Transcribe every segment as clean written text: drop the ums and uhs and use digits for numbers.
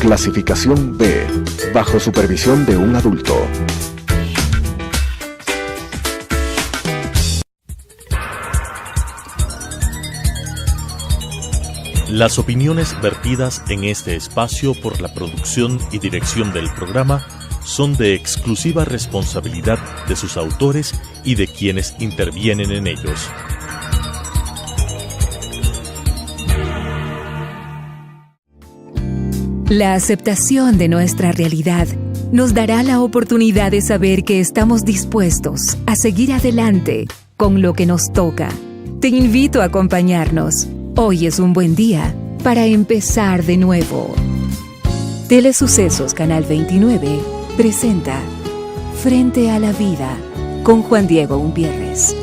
Clasificación B, bajo supervisión de un adulto. Las opiniones vertidas en este espacio por la producción y dirección del programa son de exclusiva responsabilidad de sus autores y de quienes intervienen en ellos. La aceptación de nuestra realidad nos dará la oportunidad de saber que estamos dispuestos a seguir adelante con lo que nos toca. Te invito a acompañarnos. Hoy es un buen día para empezar de nuevo. Telesucesos Canal 29 presenta Frente a la Vida con Juan Diego Umpierres.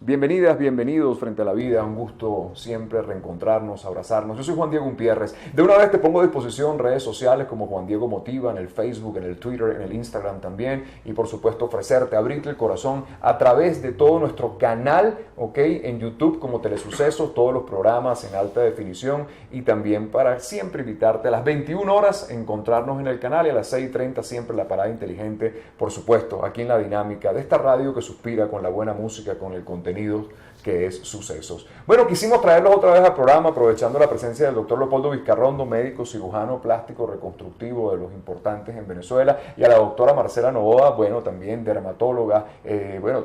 Bienvenidas, bienvenidos Frente a la Vida, un gusto siempre reencontrarnos, abrazarnos. Yo soy Juan Diego Umpierres. De una vez te pongo a disposición redes sociales como Juan Diego Motiva, en el Facebook, en el Twitter, en el Instagram también. Y por supuesto ofrecerte, abrirte el corazón a través de todo nuestro canal, ¿ok? En YouTube como Telesucesos, todos los programas en alta definición. Y también para siempre invitarte a las 21 horas, encontrarnos en el canal, y a las 6:30 siempre la parada inteligente, por supuesto, aquí en la dinámica de esta radio que suspira con la buena música, con el contenido que es Sucesos. Bueno, quisimos traerlos otra vez al programa aprovechando la presencia del doctor Leopoldo Vizcarrondo, médico, cirujano plástico reconstructivo de los importantes en Venezuela, y a la doctora Marcela Novoa, bueno, también dermatóloga,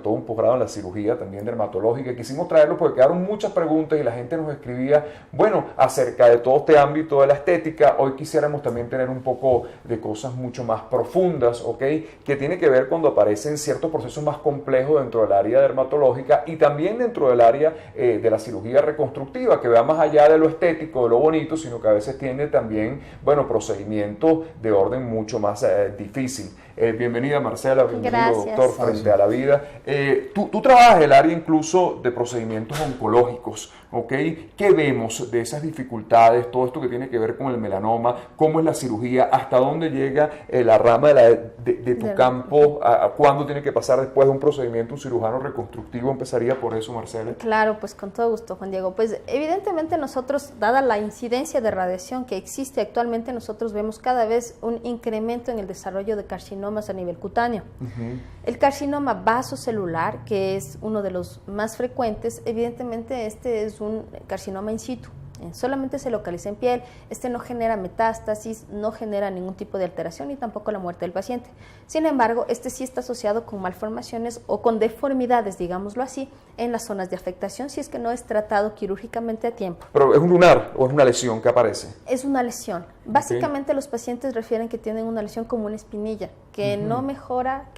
todo un posgrado en la cirugía también dermatológica. Quisimos traerlos porque quedaron muchas preguntas y la gente nos escribía, bueno, acerca de todo este ámbito de la estética. Hoy quisiéramos también tener un poco de cosas mucho más profundas, ¿ok? Que tiene que ver cuando aparecen ciertos procesos más complejos dentro del área dermatológica y también dentro del área de la cirugía reconstructiva, que va más allá de lo estético, de lo bonito, sino que a veces tiene también, bueno, procedimientos de orden mucho más difícil. Bienvenida Marcela, bienvenido. Gracias. Doctor Frente a la Vida. Tú trabajas el área incluso de procedimientos oncológicos, ¿ok? ¿Qué vemos de esas dificultades, todo esto que tiene que ver con el melanoma, cómo es la cirugía, hasta dónde llega la rama de tu campo, a cuándo tiene que pasar después de un procedimiento un cirujano reconstructivo? Empezaría por eso, Marcela. Claro, pues con todo gusto, Juan Diego. Pues evidentemente nosotros, dada la incidencia de radiación que existe actualmente, nosotros vemos cada vez un incremento en el desarrollo de carcinomas a nivel cutáneo. El carcinoma vasocelular, que es uno de los más frecuentes, evidentemente este es un carcinoma in situ. Solamente se localiza en piel, no genera metástasis, no genera ningún tipo de alteración y tampoco la muerte del paciente. Sin embargo, sí está asociado con malformaciones o con deformidades, digámoslo así, en las zonas de afectación si es que no es tratado quirúrgicamente a tiempo. ¿Pero es un lunar o es una lesión que aparece? Es una lesión. Básicamente los pacientes refieren que tienen una lesión como una espinilla, que no mejora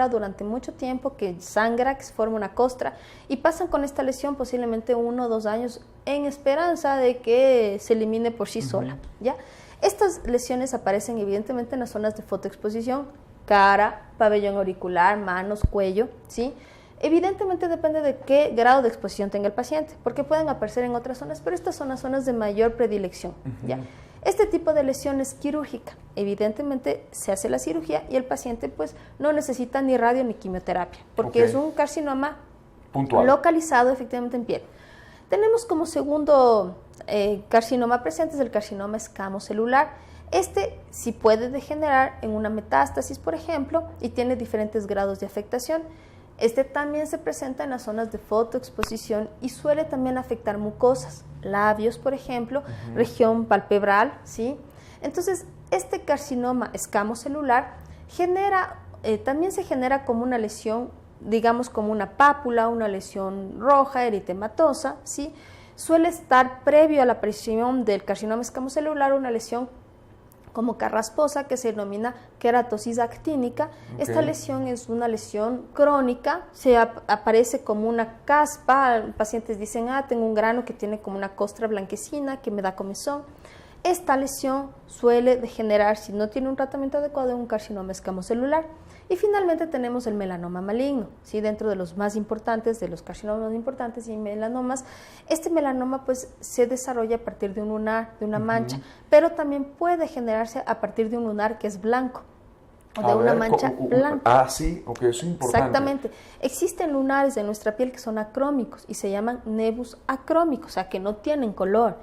durante mucho tiempo, que sangra, que se forma una costra, y pasan con esta lesión posiblemente 1 o 2 años en esperanza de que se elimine por sí sola, ¿ya? Estas lesiones aparecen evidentemente en las zonas de fotoexposición, cara, pabellón auricular, manos, cuello, ¿sí? Evidentemente depende de qué grado de exposición tenga el paciente, porque pueden aparecer en otras zonas, pero estas son las zonas de mayor predilección, ¿ya? Este tipo de lesión es quirúrgica. Evidentemente se hace la cirugía y el paciente pues no necesita ni radio ni quimioterapia, porque es un carcinoma puntual, localizado efectivamente en piel. Tenemos como segundo carcinoma presente es el carcinoma escamocelular. Sí puede degenerar en una metástasis, por ejemplo, y tiene diferentes grados de afectación. También se presenta en las zonas de fotoexposición y suele también afectar mucosas, labios, por ejemplo, región palpebral, ¿sí? Entonces, este carcinoma escamocelular también se genera como una lesión, digamos como una pápula, una lesión roja, eritematosa, ¿sí? Suele estar previo a la aparición del carcinoma escamocelular una lesión como carrasposa que se denomina queratosis actínica. Esta lesión es una lesión crónica, aparece como una caspa, pacientes dicen, tengo un grano que tiene como una costra blanquecina que me da comezón. Esta lesión suele degenerar, si no tiene un tratamiento adecuado, en un carcinoma escamocelular. Y finalmente tenemos el melanoma maligno, ¿sí? Dentro de los más importantes, de los carcinomas importantes y melanomas. Este melanoma pues se desarrolla a partir de un lunar, de una mancha, pero también puede generarse a partir de un lunar que es blanco o de una mancha blanca. Sí, ok, eso es importante. Exactamente. Existen lunares de nuestra piel que son acrómicos y se llaman nevus acrómicos, o sea que no tienen color.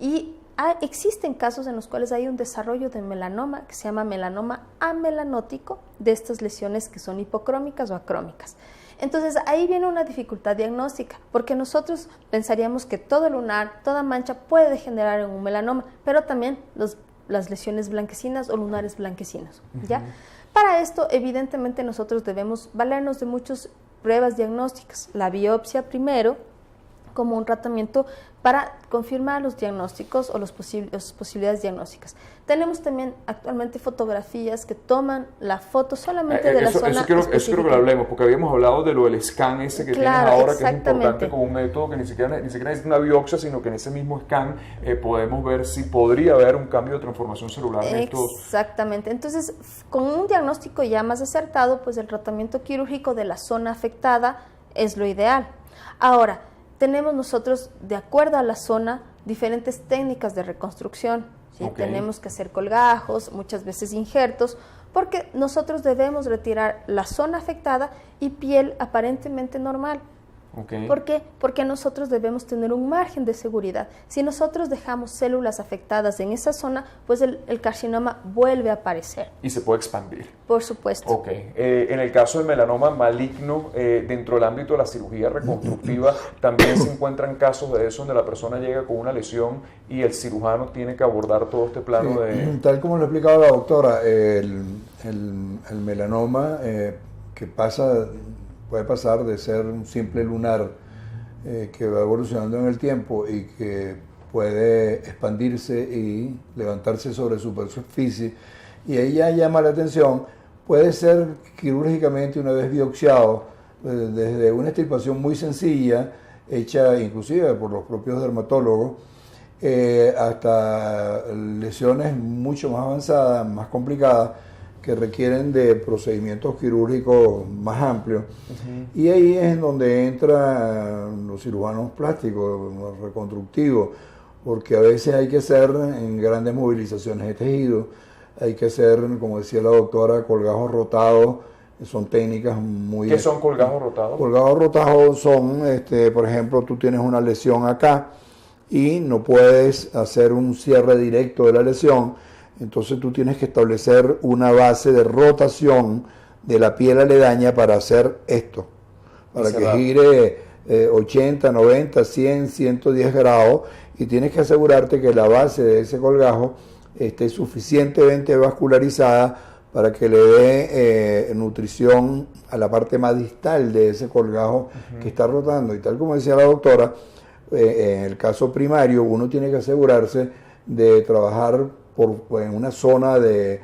Y existen casos en los cuales hay un desarrollo de melanoma que se llama melanoma amelanótico, de estas lesiones que son hipocrómicas o acrómicas. Entonces ahí viene una dificultad diagnóstica, porque nosotros pensaríamos que todo lunar, toda mancha puede degenerar en un melanoma, pero también las lesiones blanquecinas o lunares blanquecinos, ¿ya? Para esto, evidentemente, nosotros debemos valernos de muchas pruebas diagnósticas. La biopsia primero, como un tratamiento para confirmar los diagnósticos o las posibilidades diagnósticas. Tenemos también actualmente fotografías que toman la foto solamente de la zona eso quiero que lo hablemos, porque habíamos hablado de lo del scan ese que tienes ahora, que es importante como un método que ni siquiera necesita una biopsia, sino que en ese mismo scan podemos ver si podría haber un cambio de transformación celular en estos. Exactamente. Entonces, con un diagnóstico ya más acertado, pues el tratamiento quirúrgico de la zona afectada es lo ideal. Ahora, tenemos nosotros, de acuerdo a la zona, diferentes técnicas de reconstrucción. ¿Sí? Okay. Tenemos que hacer colgajos, muchas veces injertos, porque nosotros debemos retirar la zona afectada y piel aparentemente normal. Okay. ¿Por qué? Porque nosotros debemos tener un margen de seguridad. Si nosotros dejamos células afectadas en esa zona, pues el carcinoma vuelve a aparecer. Y se puede expandir. Por supuesto. Okay. En el caso del melanoma maligno, dentro del ámbito de la cirugía reconstructiva, también se encuentran casos de eso donde la persona llega con una lesión y el cirujano tiene que abordar todo este plano de... Tal como lo ha explicado la doctora, el melanoma que puede pasar de ser un simple lunar que va evolucionando en el tiempo y que puede expandirse y levantarse sobre superficie, y ahí ya llama la atención, puede ser quirúrgicamente, una vez biopsiado, desde una extirpación muy sencilla, hecha inclusive por los propios dermatólogos, hasta lesiones mucho más avanzadas, más complicadas, que requieren de procedimientos quirúrgicos más amplios. Y ahí es en donde entran los cirujanos plásticos, los reconstructivos, porque a veces hay que hacer en grandes movilizaciones de tejido, hay que hacer, como decía la doctora, colgajos rotados, son técnicas muy... ¿Qué son colgajos rotados? Colgajos rotados son, por ejemplo, tú tienes una lesión acá y no puedes hacer un cierre directo de la lesión. Entonces tú tienes que establecer una base de rotación de la piel aledaña para hacer esto, para que gire 80, 90, 100, 110 grados, y tienes que asegurarte que la base de ese colgajo esté suficientemente vascularizada para que le dé nutrición a la parte más distal de ese colgajo que está rotando. Y tal como decía la doctora, en el caso primario uno tiene que asegurarse de trabajar en una zona de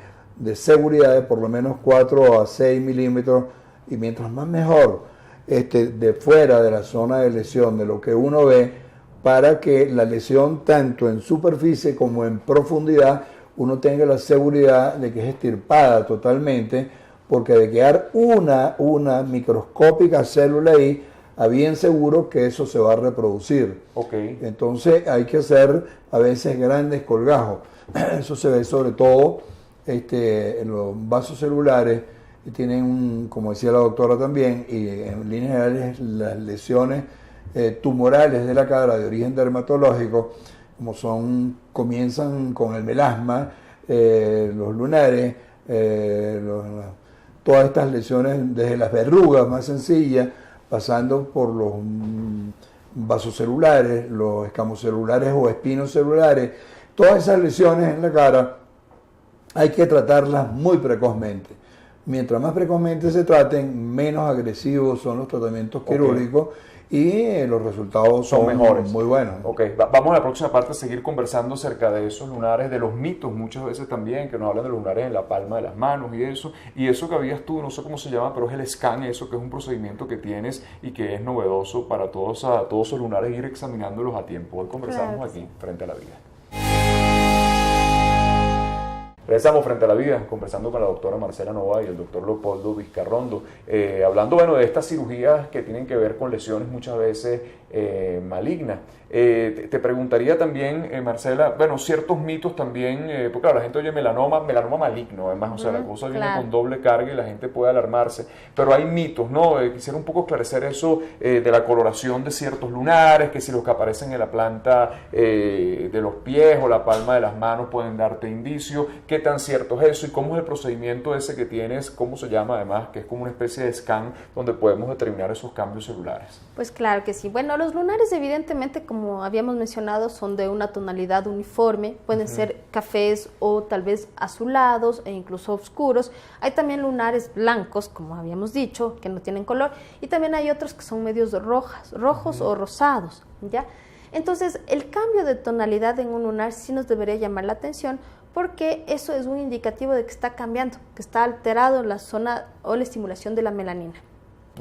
seguridad de por lo menos 4 a 6 milímetros, y mientras más mejor, de fuera de la zona de lesión, de lo que uno ve, para que la lesión tanto en superficie como en profundidad uno tenga la seguridad de que es extirpada totalmente, porque de quedar una microscópica célula ahí, a bien seguro que eso se va a reproducir. Okay. Entonces hay que hacer a veces grandes colgajos. Eso se ve sobre todo en los vasos celulares, que tienen, como decía la doctora también, y en líneas generales las lesiones tumorales de la cara de origen dermatológico, como comienzan con el melasma, los lunares, todas estas lesiones desde las verrugas más sencillas, pasando por los vasocelulares, los escamocelulares o espinocelulares. Todas esas lesiones en la cara hay que tratarlas muy precozmente. Mientras más precozmente se traten, menos agresivos son los tratamientos quirúrgicos y los resultados son mejores, muy buenos. Okay. Vamos a la próxima parte a seguir conversando acerca de esos lunares, de los mitos muchas veces también, que nos hablan de los lunares en la palma de las manos y eso que habías tú, no sé cómo se llama, pero es el scan, eso que es un procedimiento que tienes y que es novedoso para todos esos lunares, ir examinándolos a tiempo. Hoy conversamos aquí, Frente a la Vida. Regresamos Frente a la Vida, conversando con la doctora Marcela Nova y el doctor Leopoldo Vizcarrondo, hablando de estas cirugías que tienen que ver con lesiones muchas veces maligna. Te preguntaría también, Marcela, bueno, ciertos mitos también, porque claro, la gente oye melanoma maligno, además, o sea, la cosa viene con doble carga y la gente puede alarmarse, pero hay mitos, ¿no? Quisiera un poco esclarecer eso de la coloración de ciertos lunares, que si los que aparecen en la planta de los pies o la palma de las manos pueden darte indicio, qué tan cierto es eso y cómo es el procedimiento ese que tienes, cómo se llama además, que es como una especie de scan donde podemos determinar esos cambios celulares. Pues claro que sí. Bueno, los lunares evidentemente, como habíamos mencionado, son de una tonalidad uniforme, pueden ser cafés o tal vez azulados e incluso oscuros. Hay también lunares blancos, como habíamos dicho, que no tienen color, y también hay otros que son medios rojos o rosados, ¿ya? Entonces, el cambio de tonalidad en un lunar sí nos debería llamar la atención, porque eso es un indicativo de que está cambiando, que está alterado la zona o la estimulación de la melanina.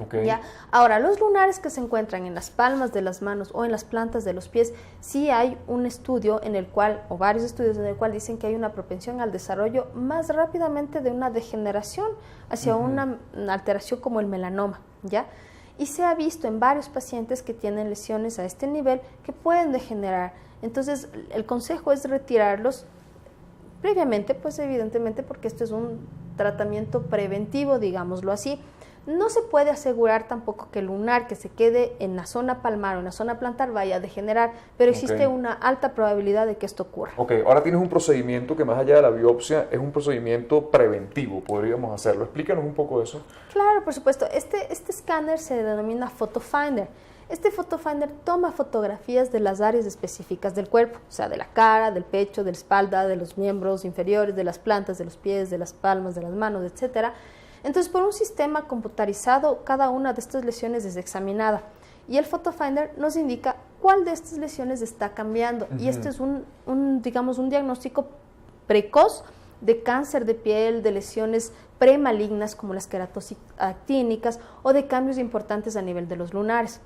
Okay. ¿Ya? Ahora, los lunares que se encuentran en las palmas de las manos o en las plantas de los pies, sí hay un estudio en el cual, o varios estudios en el cual dicen que hay una propensión al desarrollo más rápidamente de una degeneración hacia una alteración como el melanoma, ¿ya? Y se ha visto en varios pacientes que tienen lesiones a este nivel que pueden degenerar. Entonces, el consejo es retirarlos previamente, pues evidentemente porque esto es un tratamiento preventivo, digámoslo así. No se puede asegurar tampoco que el lunar que se quede en la zona palmar o en la zona plantar vaya a degenerar, pero existe una alta probabilidad de que esto ocurra. Ok, ahora tienes un procedimiento que más allá de la biopsia es un procedimiento preventivo, podríamos hacerlo. Explícanos un poco eso. Claro, por supuesto. Este escáner se denomina PhotoFinder. Este PhotoFinder toma fotografías de las áreas específicas del cuerpo, o sea, de la cara, del pecho, de la espalda, de los miembros inferiores, de las plantas, de los pies, de las palmas, de las manos, etcétera. Entonces, por un sistema computarizado, cada una de estas lesiones es examinada y el PhotoFinder nos indica cuál de estas lesiones está cambiando. Y este es digamos, un diagnóstico precoz de cáncer de piel, de lesiones premalignas como las queratosis actínicas o de cambios importantes a nivel de los lunares.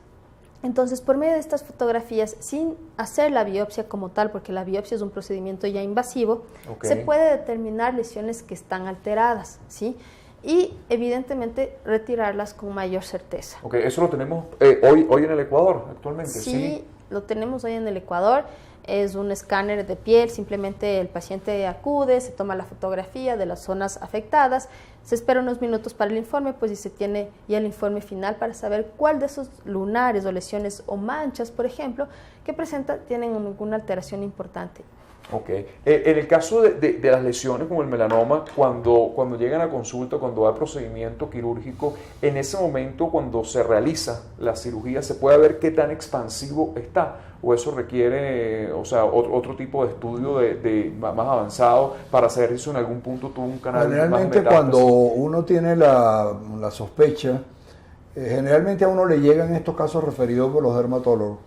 Entonces, por medio de estas fotografías, sin hacer la biopsia como tal, porque la biopsia es un procedimiento ya invasivo, se puede determinar lesiones que están alteradas, ¿sí? Y evidentemente retirarlas con mayor certeza. Ok, eso lo tenemos hoy en el Ecuador actualmente. Sí, lo tenemos hoy en el Ecuador. Es un escáner de piel, simplemente el paciente acude, se toma la fotografía de las zonas afectadas, se espera unos minutos para el informe, pues y se tiene ya el informe final para saber cuál de esos lunares o lesiones o manchas, por ejemplo, que presenta tienen alguna alteración importante. Ok. En el caso de las lesiones como el melanoma, cuando llegan a consulta, cuando va al procedimiento quirúrgico, en ese momento cuando se realiza la cirugía, ¿se puede ver qué tan expansivo está? ¿O eso requiere, o sea, otro tipo de estudio más avanzado para saber si en algún punto tuvo un canal generalmente más cuando uno tiene la sospecha, generalmente a uno le llegan en estos casos referidos por los dermatólogos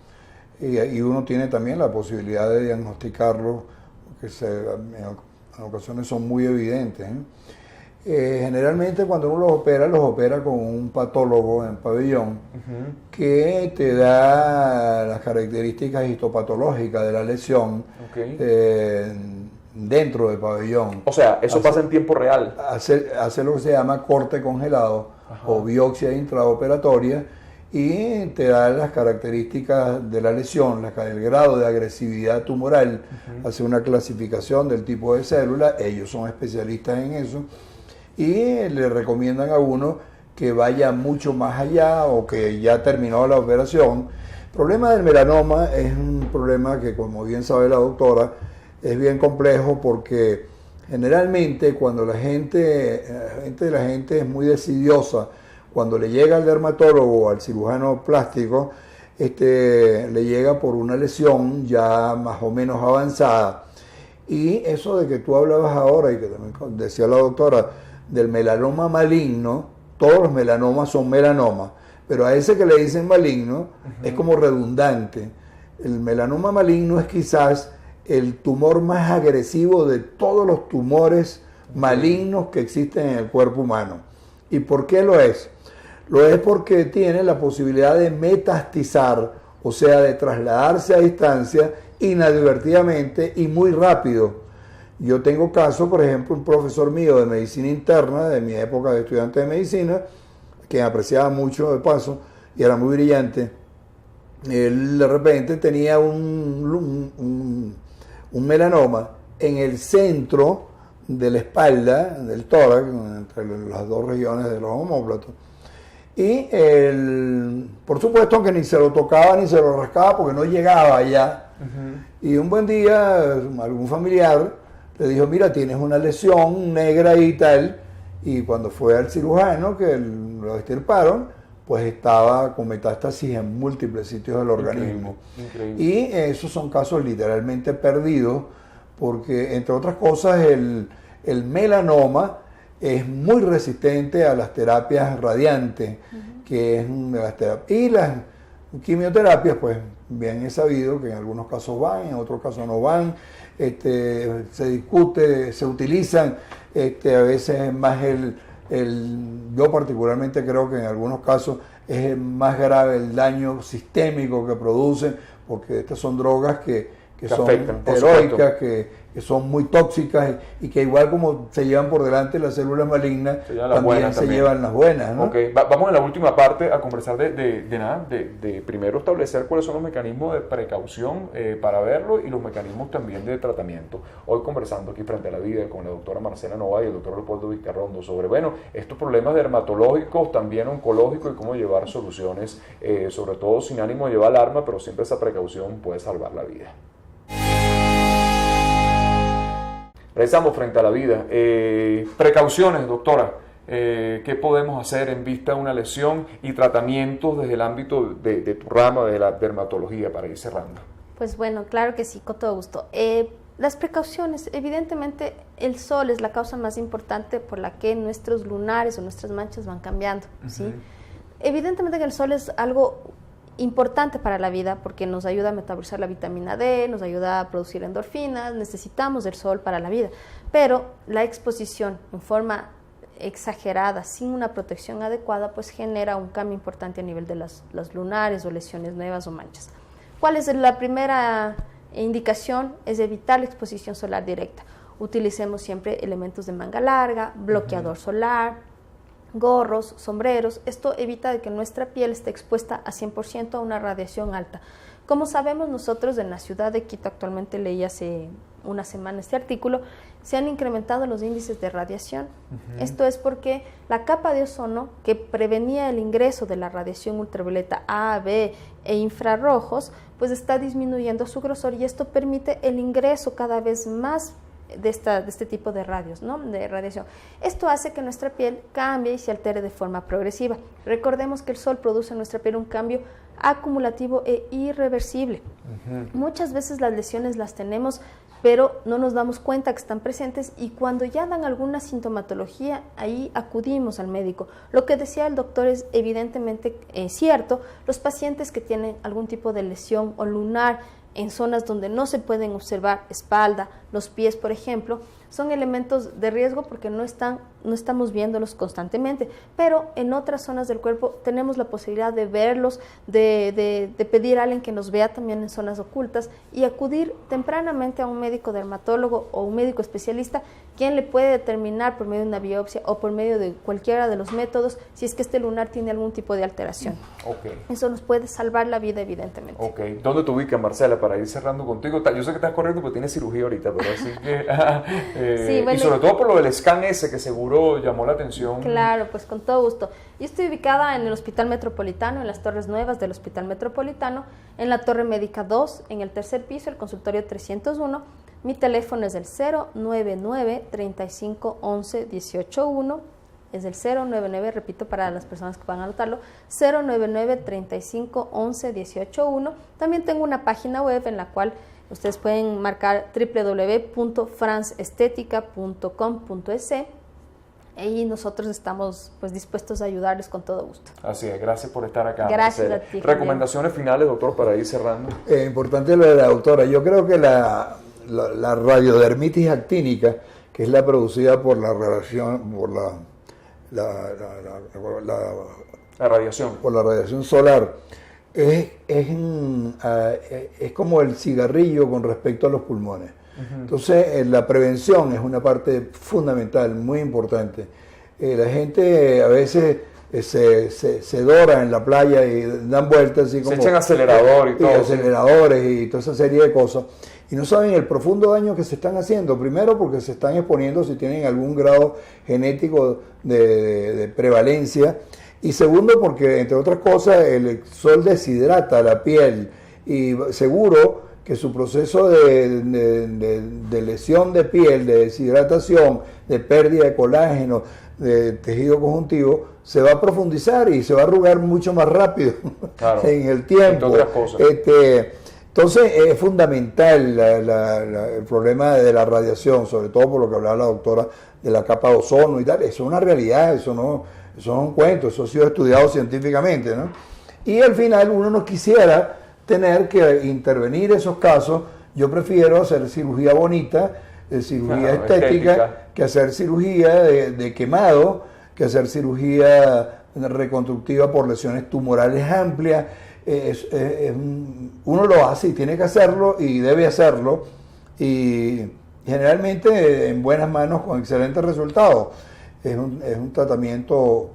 y uno tiene también la posibilidad de diagnosticarlo, que en ocasiones son muy evidentes, generalmente cuando uno los opera con un patólogo en pabellón que te da las características histopatológicas de la lesión dentro del pabellón. O sea, eso pasa en tiempo real. Hace lo que se llama corte congelado o biopsia intraoperatoria y te da las características de la lesión, el grado de agresividad tumoral, hace una clasificación del tipo de célula, ellos son especialistas en eso, y le recomiendan a uno que vaya mucho más allá o que ya terminó la operación. El problema del melanoma es un problema que, como bien sabe la doctora, es bien complejo porque generalmente cuando la gente es muy decidiosa, cuando le llega al dermatólogo o al cirujano plástico, le llega por una lesión ya más o menos avanzada. Y eso de que tú hablabas ahora y que también decía la doctora, del melanoma maligno, todos los melanomas son melanomas, pero a ese que le dicen maligno es como redundante. El melanoma maligno es quizás el tumor más agresivo de todos los tumores malignos que existen en el cuerpo humano. ¿Y por qué lo es? Lo es porque tiene la posibilidad de metastizar, o sea, de trasladarse a distancia inadvertidamente y muy rápido. Yo tengo caso, por ejemplo, un profesor mío de medicina interna, de mi época de estudiante de medicina, que apreciaba mucho de paso y era muy brillante. él de repente tenía un melanoma en el centro de la espalda, del tórax, entre las dos regiones de los omóplatos. Y por supuesto que ni se lo tocaba ni se lo rascaba porque no llegaba allá. Y un buen día algún familiar le dijo, mira, tienes una lesión negra y tal. Y cuando fue al cirujano que lo extirparon, pues estaba con metástasis en múltiples sitios del organismo. Increíble. Y esos son casos literalmente perdidos porque, entre otras cosas, el melanoma es muy resistente a las terapias radiantes, que es una de las terapias. Y las quimioterapias, pues bien es sabido que en algunos casos van, en otros casos no van, se discute, se utilizan, a veces más yo particularmente creo que en algunos casos es más grave el daño sistémico que producen, porque estas son drogas que son afectan, heroicas, que son muy tóxicas y que igual como se llevan por delante las células malignas, también se llevan las buenas, ¿no? Okay. Vamos en la última parte a conversar de primero establecer cuáles son los mecanismos de precaución para verlo y los mecanismos también de tratamiento. Hoy conversando aquí frente a la vida con la doctora Marcela Nova y el doctor Leopoldo Vizcarrondo sobre, estos problemas dermatológicos, también oncológicos y cómo llevar soluciones, sobre todo sin ánimo de llevar alarma, pero siempre esa precaución puede salvar la vida. Regresamos frente a la vida. Precauciones, doctora. ¿Qué podemos hacer en vista de una lesión y tratamientos desde el ámbito de tu rama de la dermatología para ir cerrando? Pues bueno, claro que sí, con todo gusto. Las precauciones, evidentemente el sol es la causa más importante por la que nuestros lunares o nuestras manchas van cambiando, ¿sí? Evidentemente que el sol es algo importante para la vida porque nos ayuda a metabolizar la vitamina D, nos ayuda a producir endorfinas, necesitamos del sol para la vida, pero la exposición en forma exagerada, sin una protección adecuada, pues genera un cambio importante a nivel de las lunares o lesiones nuevas o manchas. ¿Cuál es la primera indicación? Es evitar la exposición solar directa. Utilicemos siempre elementos de manga larga, bloqueador solar, gorros, sombreros. Esto evita de que nuestra piel esté expuesta a 100% a una radiación alta. Como sabemos nosotros en la ciudad de Quito, actualmente leí hace una semana este artículo, se han incrementado los índices de radiación. Esto es porque la capa de ozono que prevenía el ingreso de la radiación ultravioleta A, B e infrarrojos, pues está disminuyendo su grosor y esto permite el ingreso cada vez más de este tipo de radios, ¿no? De radiación. Esto hace que nuestra piel cambie y se altere de forma progresiva. Recordemos que el sol produce en nuestra piel un cambio acumulativo e irreversible. Muchas veces las lesiones las tenemos, pero no nos damos cuenta que están presentes y cuando ya dan alguna sintomatología, ahí acudimos al médico. Lo que decía el doctor es evidentemente cierto. Los pacientes que tienen algún tipo de lesión o lunar en zonas donde no se pueden observar espalda, los pies, por ejemplo, son elementos de riesgo porque no estamos viéndolos constantemente, pero en otras zonas del cuerpo tenemos la posibilidad de verlos, de pedir a alguien que nos vea también en zonas ocultas y acudir tempranamente a un médico dermatólogo o un médico especialista, quien le puede determinar por medio de una biopsia o por medio de cualquiera de los métodos si es que este lunar tiene algún tipo de alteración. Eso nos puede salvar la vida, evidentemente. ¿Dónde te ubicas, Marcela, para ir cerrando contigo? Yo sé que estás corriendo porque tienes cirugía ahorita, pero así que... sí, bueno, y sobre todo por lo del scan ese que seguro llamó la atención. Claro, pues con todo gusto. Yo estoy ubicada en el Hospital Metropolitano, en las Torres Nuevas del Hospital Metropolitano, en la Torre Médica 2, en el tercer piso, el consultorio 301. Mi teléfono es el 099-3511-181. Es el 099, repito para las personas que van a anotarlo, 099-3511-181. También tengo una página web en la cual ustedes pueden marcar www.fransestetica.com.es y nosotros estamos pues dispuestos a ayudarles con todo gusto. Así es, gracias por estar acá. Gracias a ti. Recomendaciones finales, doctor, para ir cerrando. Importante lo de la doctora. Yo creo que la radiodermitis actínica, que es la producida por la radiación, por la radiación. Por la radiación solar, es como el cigarrillo con respecto a los pulmones. Entonces, la prevención es una parte fundamental, muy importante. La gente a veces se doran en la playa y dan vueltas así como... Se echan acelerador y todo. Aceleradores y toda esa serie de cosas. Y no saben el profundo daño que se están haciendo. Primero porque se están exponiendo si tienen algún grado genético de prevalencia. Y segundo porque, entre otras cosas, el sol deshidrata la piel. Y seguro que su proceso de lesión de piel, de deshidratación, de pérdida de colágeno, de tejido conjuntivo, se va a profundizar y se va a arrugar mucho más rápido en el tiempo. Otras cosas. Entonces es fundamental el problema de la radiación, sobre todo por lo que hablaba la doctora de la capa de ozono y tal. Eso es una realidad, eso no es un cuento, eso ha sido estudiado científicamente, ¿no? Y al final uno no quisiera tener que intervenir esos casos. Yo prefiero hacer cirugía bonita, cirugía estética, que hacer cirugía de quemado, que hacer cirugía reconstructiva por lesiones tumorales amplias. Uno lo hace y tiene que hacerlo y debe hacerlo, y generalmente en buenas manos con excelentes resultados. Es un tratamiento,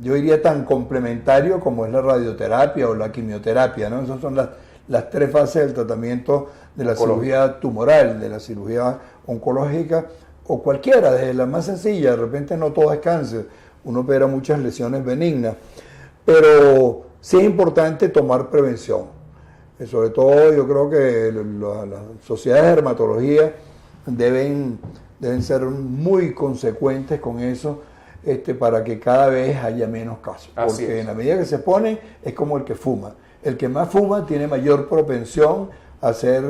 yo diría, tan complementario como es la radioterapia o la quimioterapia, ¿no? Esas son las tres fases del tratamiento de la cirugía tumoral, de la cirugía oncológica, o cualquiera, desde la más sencilla. De repente no todo es cáncer, uno opera muchas lesiones benignas, pero sí es importante tomar prevención. Sobre todo yo creo que las sociedades de dermatología deben ser muy consecuentes con eso, para que cada vez haya menos casos. Porque en la medida que se ponen es como el que fuma. El que más fuma tiene mayor propensión a hacer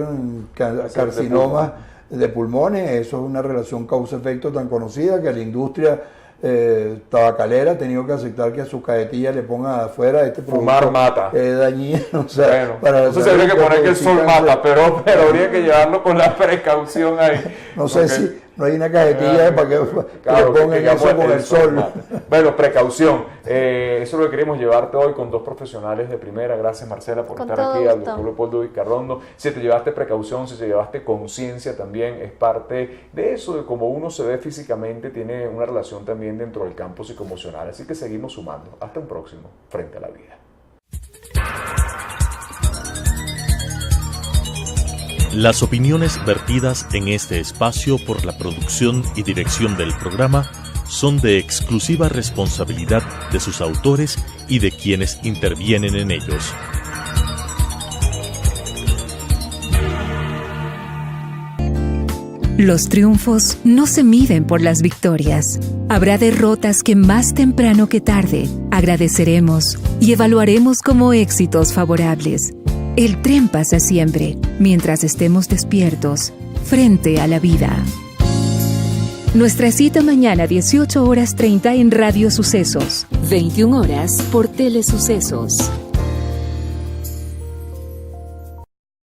carcinomas de pulmones. Eso es una relación causa-efecto tan conocida que la industria tabacalera ha tenido que aceptar que a sus cajetillas le pongan afuera este fumar mata, dañino. O sea, bueno, entonces habría que poner que el sol mata, pero habría que llevarlo con la precaución ahí. No sé si no hay una cajetilla para que le pongan eso con el sol. Bueno, precaución. Eso es lo que queremos llevarte hoy con dos profesionales de primera. Gracias, Marcela, por estar aquí, al doctor Leopoldo Vizcarrondo. Si te llevaste precaución, si te llevaste conciencia, también es parte de eso, de cómo uno se ve físicamente, tiene una relación también dentro del campo psicoemocional. Así que seguimos sumando. Hasta un próximo Frente a la Vida. Las opiniones vertidas en este espacio por la producción y dirección del programa son de exclusiva responsabilidad de sus autores y de quienes intervienen en ellos. Los triunfos no se miden por las victorias. Habrá derrotas que más temprano que tarde agradeceremos y evaluaremos como éxitos favorables. El tren pasa siempre, mientras estemos despiertos, frente a la vida. Nuestra cita mañana 18:30 en Radio Sucesos. 21 horas por Telesucesos.